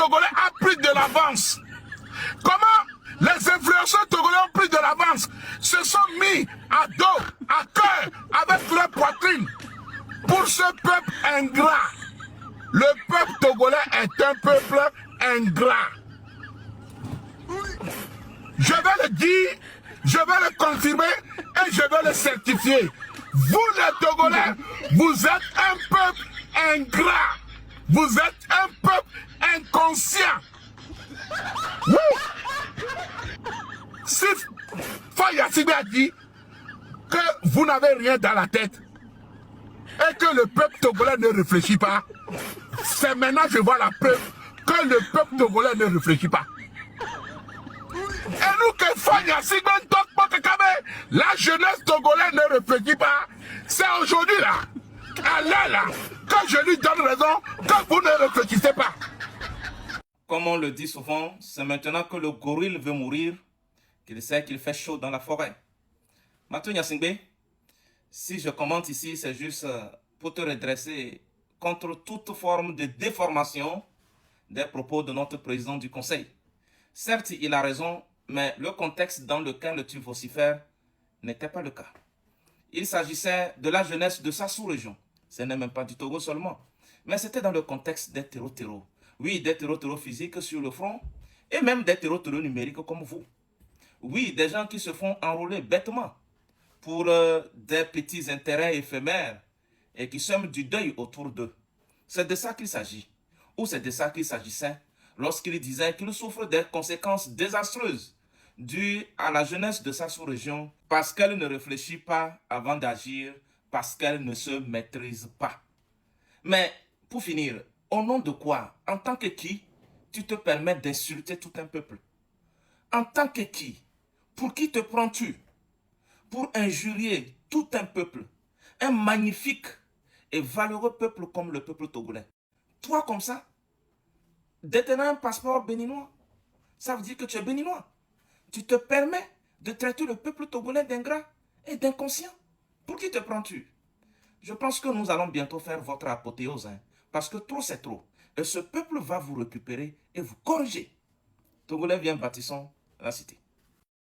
togolais a pris de l'avance. Comment les influenceurs togolais ont pris de l'avance, se sont mis à dos, à cœur, avec leur poitrine pour ce peuple ingrat. Le peuple togolais est un peuple ingrat. Je vais le dire, je vais le confirmer et je vais le certifier. Vous les Togolais, vous êtes un peuple ingrat. Vous êtes un peuple inconscient. Si Faya Sibé a dit que vous n'avez rien dans la tête et que le peuple togolais ne réfléchit pas, c'est maintenant que je vois la preuve que le peuple togolais ne réfléchit pas. Et nous que Faya Sibé la jeunesse togolaise ne réfléchit pas. C'est aujourd'hui là, que je lui donne raison, que vous ne réfléchissez pas. Comme on le dit souvent, c'est maintenant que le gorille veut mourir qu'il sait qu'il fait chaud dans la forêt. Mathieu Nyasingbe, si je commente ici, c'est juste pour te redresser contre toute forme de déformation des propos de notre président du Conseil. Certes, il a raison, mais le contexte dans lequel tu vocifères n'était pas le cas. Il s'agissait de la jeunesse de sa sous-région. Ce n'est même pas du Togo seulement, mais c'était dans le contexte des terreaux. Oui, des terreaux physiques sur le front, et même des terreaux numériques comme vous. Oui, des gens qui se font enrôler bêtement pour des petits intérêts éphémères et qui sèment du deuil autour d'eux. C'est de ça qu'il s'agit, ou c'est de ça qu'il s'agissait lorsqu'il disait qu'il souffre des conséquences désastreuses dues à la jeunesse de sa sous-région parce qu'elle ne réfléchit pas avant d'agir, parce qu'elle ne se maîtrise pas. Mais pour finir, au nom de quoi, en tant que qui, tu te permets d'insulter tout un peuple? En tant que qui? Pour qui te prends-tu? Pour injurier tout un peuple, un magnifique et valeureux peuple comme le peuple togolais. Toi comme ça, détenant un passeport béninois, ça veut dire que tu es béninois. Tu te permets de traiter le peuple togolais d'ingrat et d'inconscient. Pour qui te prends-tu? Je pense que nous allons bientôt faire votre apothéose, parce que trop c'est trop. Et ce peuple va vous récupérer et vous corriger. Togolais, viens, bâtissons la cité.